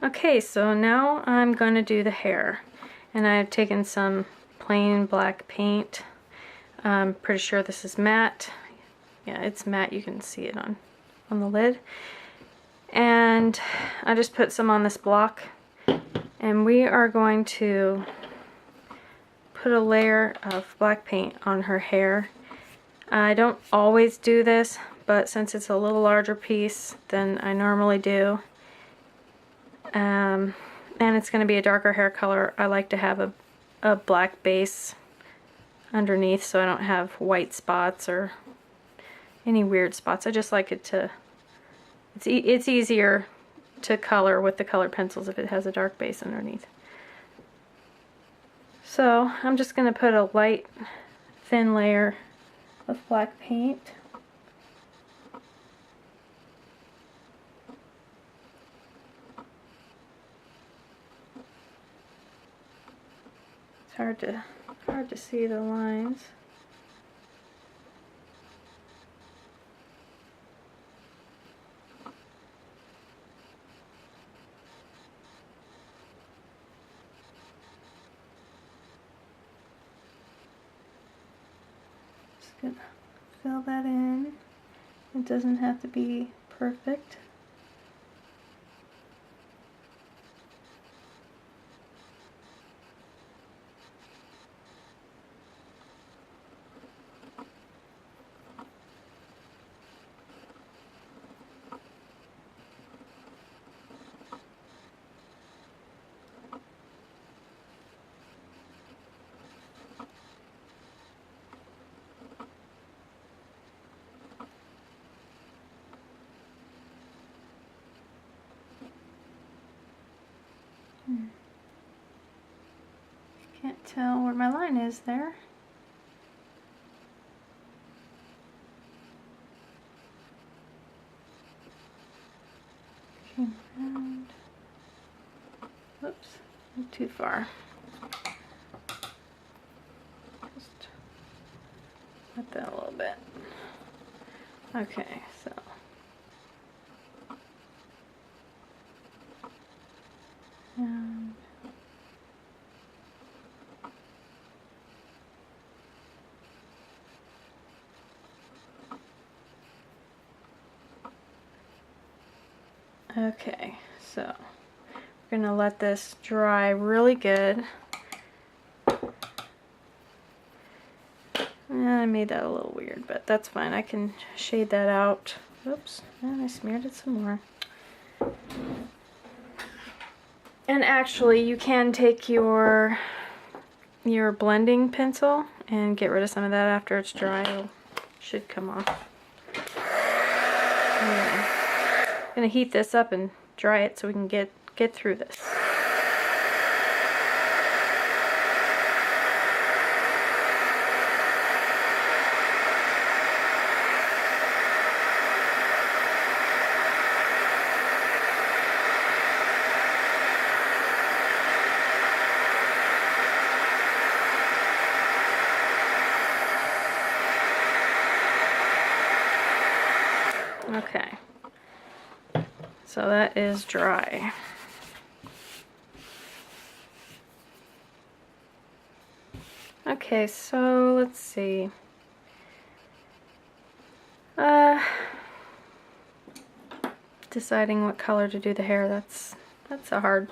Okay, so now I'm going to do the hair, and I've taken some plain black paint. I'm pretty sure this is matte. Yeah, it's matte. You can see it on the lid. And I just put some on this block, and we are going to put a layer of black paint on her hair. I don't always do this, but since it's a little larger piece than I normally do, and it's going to be a darker hair color, I like to have a black base underneath so I don't have white spots or any weird spots. I just like it to, it's easier to color with the colored pencils if it has a dark base underneath. So I'm just going to put a light thin layer of black paint. It's hard to see the lines. Just gonna fill that in. It doesn't have to be perfect. Can't tell where my line is there. Came around. Whoops, went too far. Just let that a little bit. Okay, so. And okay, so we're gonna let this dry really good. I made that a little weird, but that's fine. I can shade that out. Oops, and I smeared it some more. And actually, you can take your blending pencil and get rid of some of that after it's dry. It should come off. Anyway, I'm gonna heat this up and dry it so we can get through this. Okay, so that is dry. Okay, so let's see. Deciding what color to do the hair, that's a hard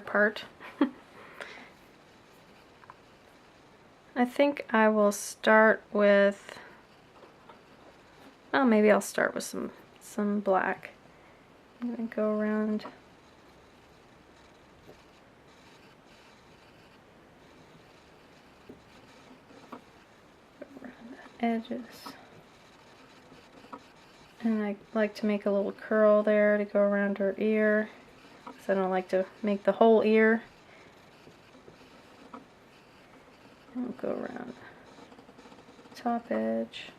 part. I think I will start with, oh, maybe I'll start with some black. I'm gonna go around the edges. And I like to make a little curl there to go around her ear, because I don't like to make the whole ear. And we'll go around the top edge.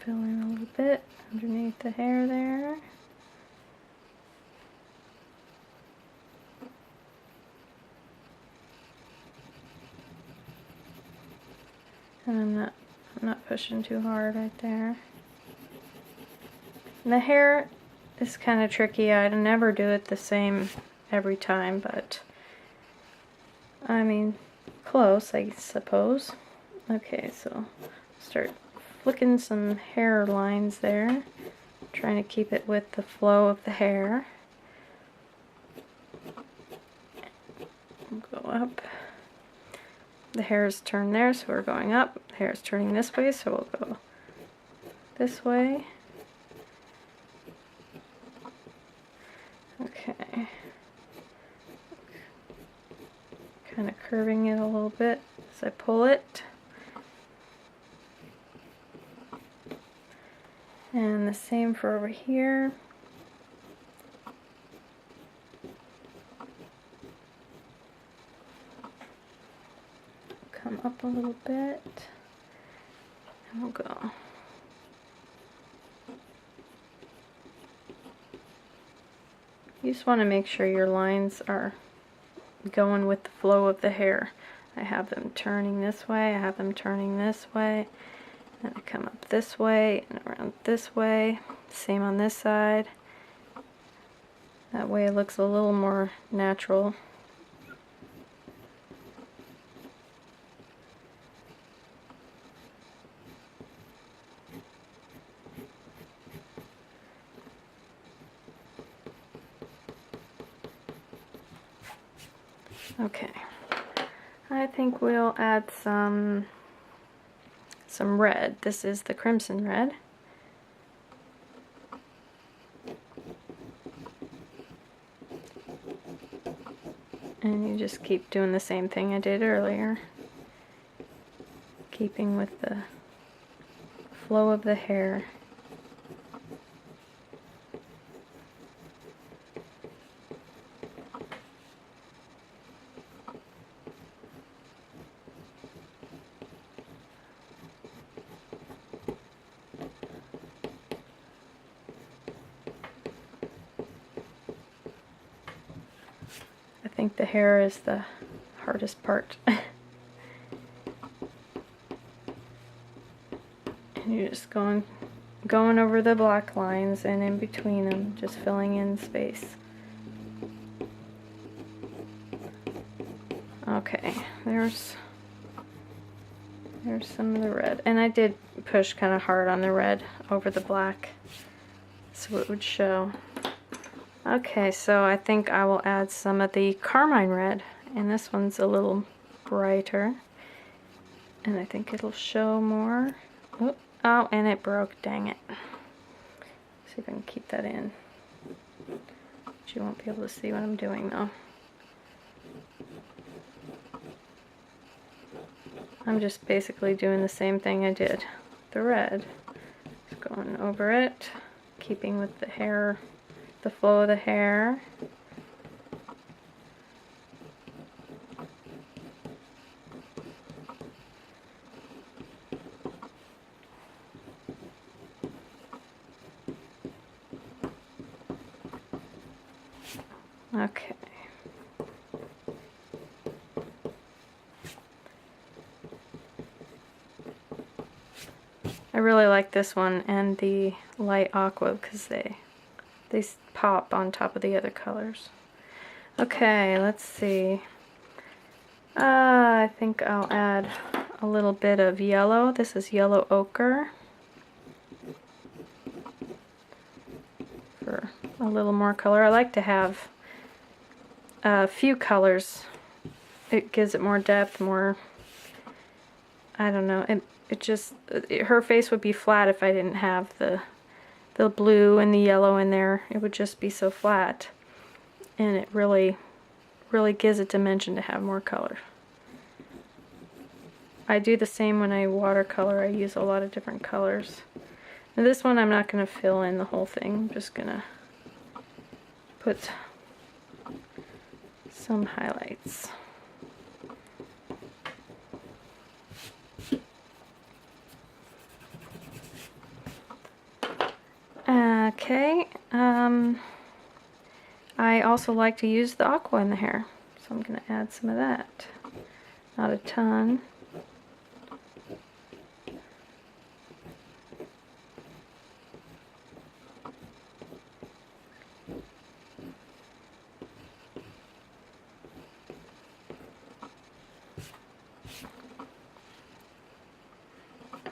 fill in a little bit underneath the hair there. And I'm not pushing too hard right there. And the hair is kind of tricky. I'd never do it the same every time, but I mean, close, I suppose. Okay, so start flicking some hair lines there, trying to keep it with the flow of the hair. We'll go up. The hair is turned there, so we're going up. The hair is turning this way, so we'll go this way. Okay. Kind of curving it a little bit as I pull it. And the same for over here. Come up a little bit, and we'll go. You just want to make sure your lines are going with the flow of the hair. I have them turning this way, I have them turning this way, and I come up this way and around this way. Same on this side. That way it looks a little more natural. Okay, I think we'll add some red. This is the crimson red. And you just keep doing the same thing I did earlier, keeping with the flow of the hair. I think the hair is the hardest part. And you're just going over the black lines and in between them, just filling in space. Okay, there's some of the red. And I did push kind of hard on the red over the black so it would show. Okay, so I think I will add some of the carmine red, and this one's a little brighter, and I think it'll show more. Oh, and it broke, dang it. See if I can keep that in. But you won't be able to see what I'm doing though. I'm just basically doing the same thing I did the red. Just going over it, keeping with the hair, the flow of the hair. Okay. I really like this one and the light aqua because they pop on top of the other colors. Okay, let's see. I think I'll add a little bit of yellow. This is yellow ochre for a little more color. I like to have a few colors. It gives it more depth, more, I don't know, it just, her face would be flat if I didn't have the blue and the yellow in there. It would just be so flat, and it really gives it dimension to have more color. I do the same when I watercolor. I use a lot of different colors. Now this one I'm not going to fill in the whole thing. I'm just going to put some highlights. Okay, I also like to use the aqua in the hair, so I'm going to add some of that. Not a ton.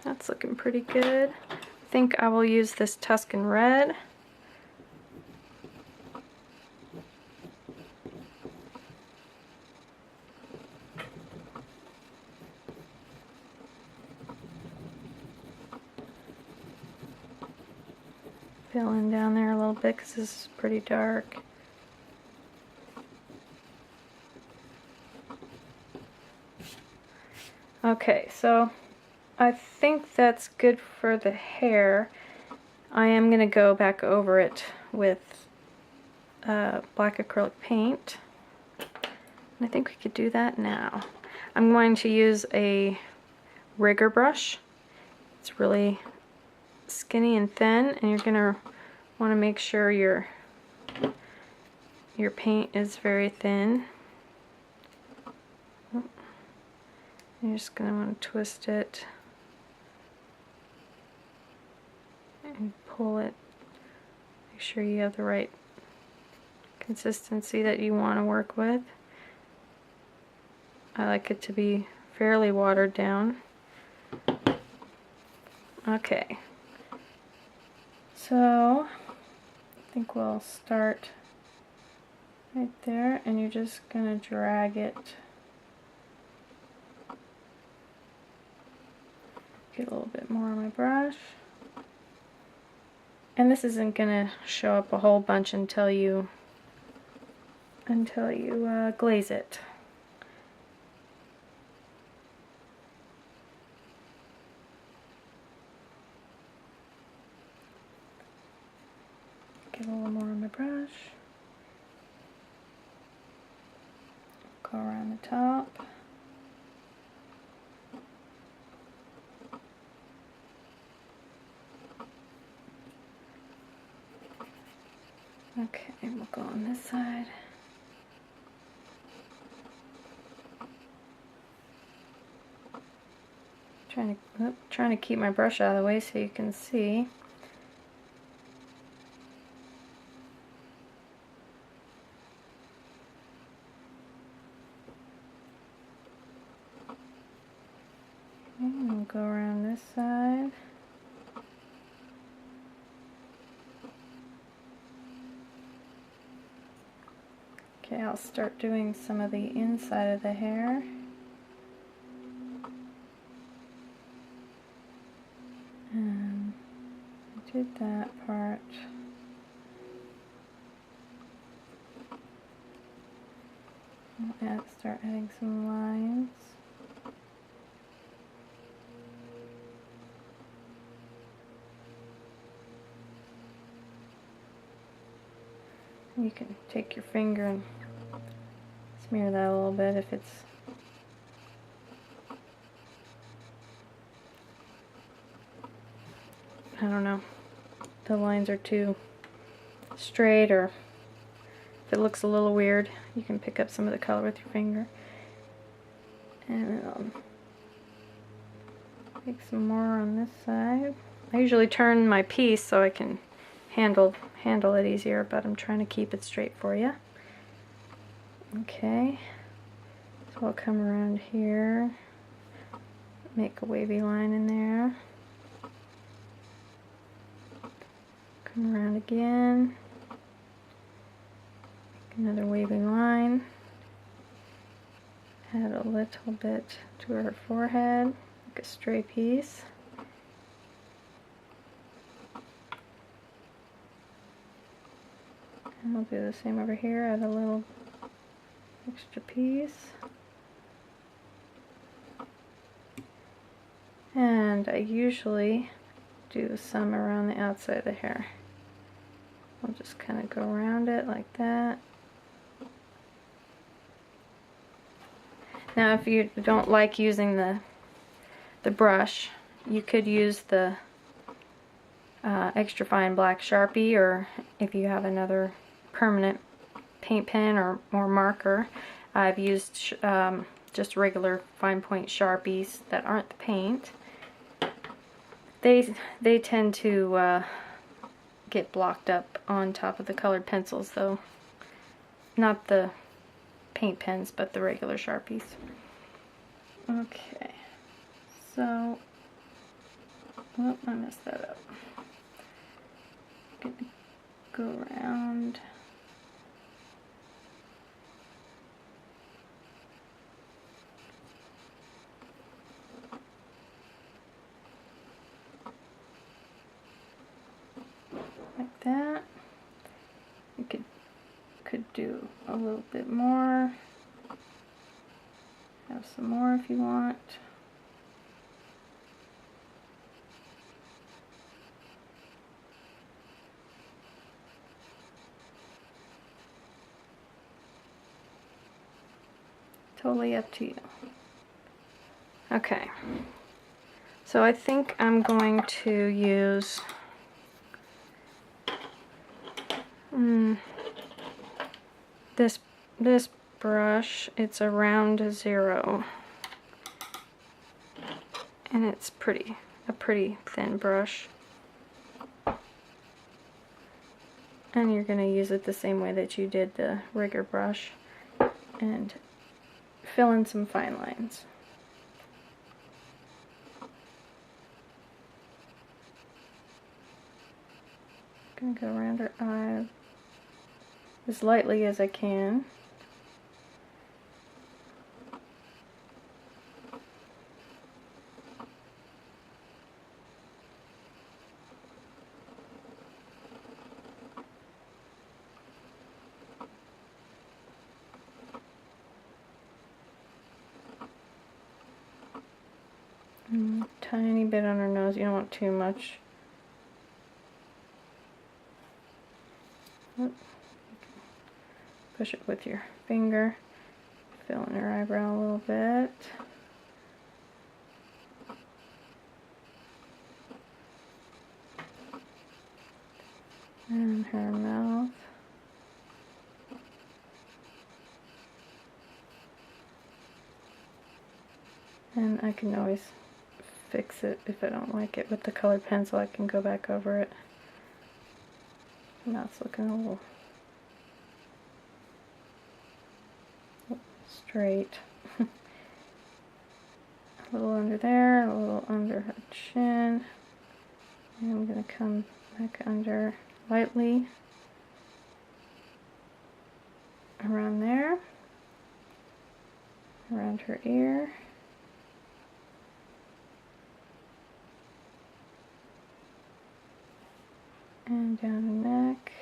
That's looking pretty good. I think I will use this Tuscan Red. Fill in down there a little bit because this is pretty dark. Okay, so I think that's good for the hair. I am going to go back over it with black acrylic paint. And I think we could do that now. I'm going to use a rigger brush. It's really skinny and thin, and you're going to want to make sure your paint is very thin. You're just going to want to twist it and pull it. Make sure you have the right consistency that you want to work with. I like it to be fairly watered down. Okay, so I think we'll start right there, and you're just going to drag it. Get a little bit more on my brush. And this isn't going to show up a whole bunch until you glaze it. Get a little more on my brush. Go around the top. Okay, we'll go on this side. Trying to keep my brush out of the way so you can see. And we'll go around this side. Okay, I'll start doing some of the inside of the hair. And I did that part. I'll start adding some lines. You can take your finger and smear that a little bit if it's I don't know, the lines are too straight, or if it looks a little weird, you can pick up some of the color with your finger. And take some more on this side. I usually turn my piece so I can handle it easier, but I'm trying to keep it straight for you. Okay, so I'll come around here, make a wavy line in there, come around again, make another wavy line, add a little bit to her forehead, like a stray piece. And we'll do the same over here, add a little extra piece. And I usually do some around the outside of the hair. I'll just kind of go around it like that. Now if you don't like using the brush, you could use the extra fine black Sharpie, or if you have another permanent paint pen or marker. I've used just regular fine point Sharpies that aren't the paint. They tend to get blocked up on top of the colored pencils, though. Not the paint pens, but the regular Sharpies. Okay, so, well, I messed that up. Gonna go around. Like that. You could do a little bit more. Have some more if you want. Totally up to you. Okay. So I think I'm going to use this brush. It's a round 0, and it's a pretty thin brush. And you're going to use it the same way that you did the rigger brush, and fill in some fine lines. I'm going to go around her eye as lightly as I can. Tiny bit on her nose, you don't want too much. Push it with your finger, fill in her eyebrow a little bit. And her mouth. And I can always fix it if I don't like it with the colored pencil. I can go back over it. Mouth's looking a little straight. A little under there, a little under her chin. And I'm going to come back under lightly around there, around her ear. And down the neck.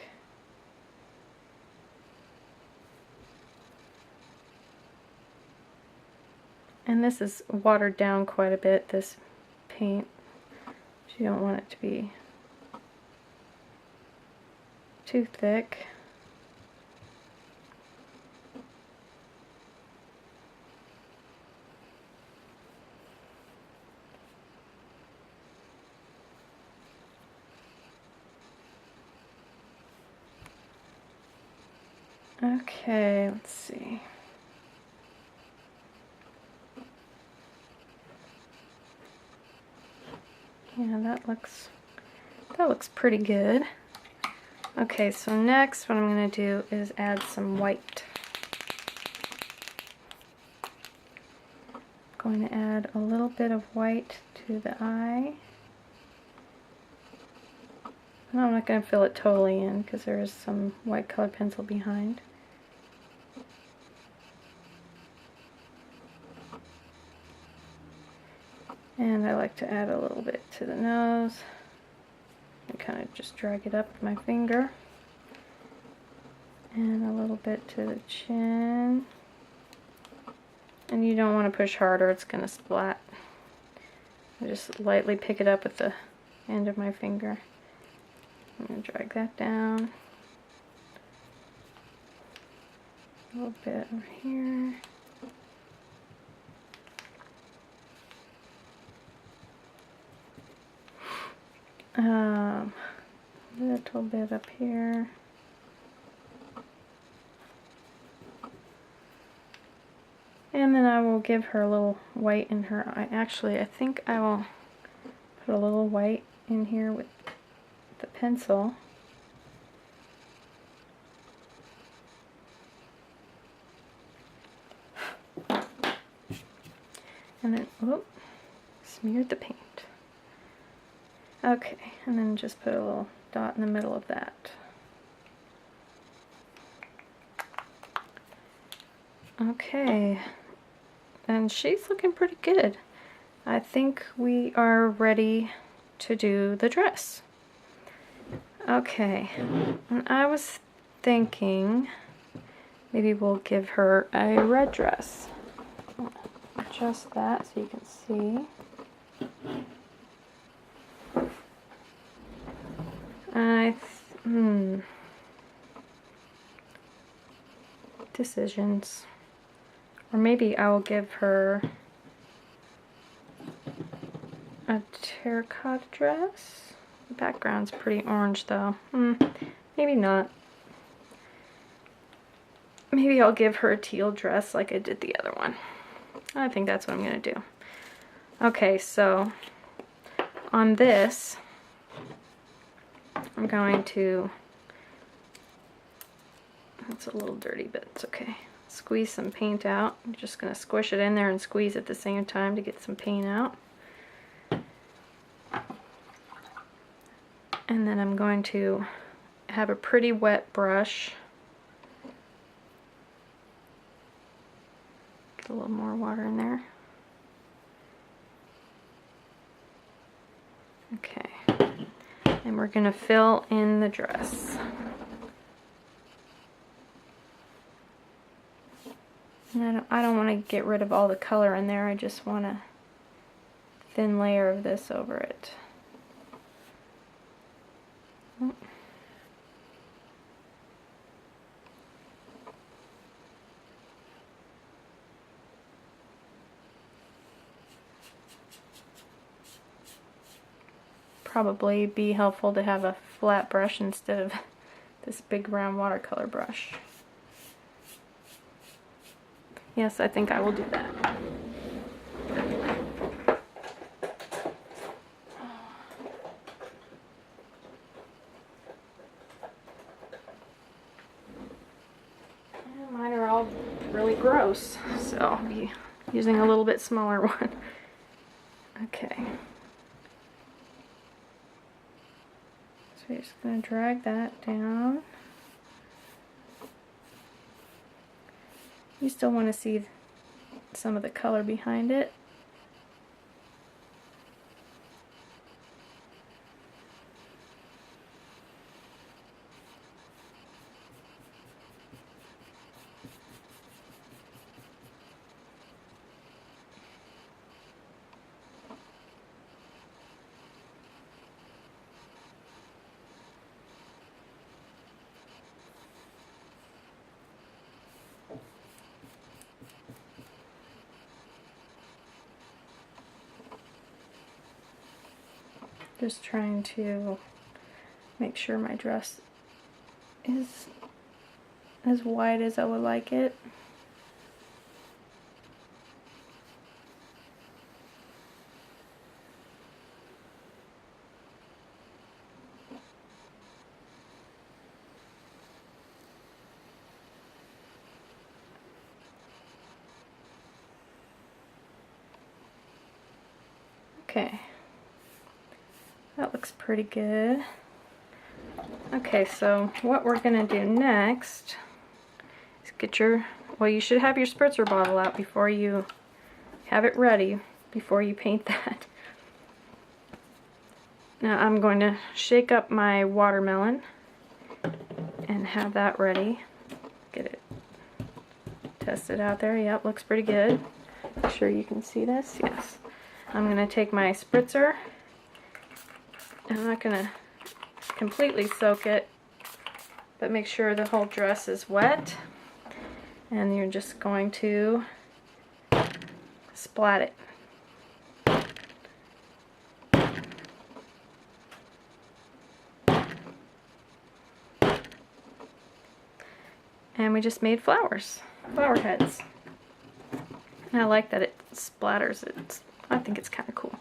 And this is watered down quite a bit, this paint. So you don't want it to be too thick. Okay, let's see. Yeah, that looks pretty good. Okay, so next what I'm going to do is add some white. I'm going to add a little bit of white to the eye. And I'm not going to fill it totally in because there is some white colored pencil behind. And I like to add a little bit to the nose and kind of just drag it up with my finger. And a little bit to the chin. And you don't want to push harder, it's going to splat. I just lightly pick it up with the end of my finger. I'm going to drag that down. A little bit over here. A little bit up here. And then I will give her a little white in her eye. Actually, I think I will put a little white in here with the pencil. And then, whoop, smeared the paint. Okay, and then just put a little dot in the middle of that. Okay, and she's looking pretty good. I think we are ready to do the dress. Okay, and I was thinking maybe we'll give her a red dress. Adjust that so you can see. Decisions. Or maybe I will give her a terracotta dress. The background's pretty orange though. Maybe not. Maybe I'll give her a teal dress like I did the other one. I think that's what I'm gonna do. Okay, so on this, I'm going to, it's a little dirty, but it's okay. Squeeze some paint out. I'm just going to squish it in there and squeeze at the same time to get some paint out. And then I'm going to have a pretty wet brush. Get a little more water in there. Okay. And we're going to fill in the dress. And I don't want to get rid of all the color in there. I just want a thin layer of this over it. Probably be helpful to have a flat brush instead of this big round watercolor brush. Yes, I think I will do that. Mine are all really gross, so I'll be using a little bit smaller one. Okay. So you're just going to drag that down. You still want to see some of the color behind it. Just trying to make sure my dress is as wide as I would like it. Okay. That looks pretty good. Okay, so what we're going to do next is get your, well, you should have your spritzer bottle out before you have it ready, before you paint that. Now I'm going to shake up my watermelon and have that ready. Get it tested out there. Yep, looks pretty good. Make sure you can see this. Yes. I'm going to take my spritzer. I'm not going to completely soak it, but make sure the whole dress is wet. And you're just going to splat it. And we just made flowers, flower heads. And I like that it splatters. I think it's kind of cool.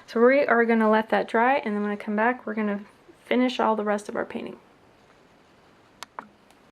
So we are going to let that dry, and then when I come back, we're going to finish all the rest of our painting.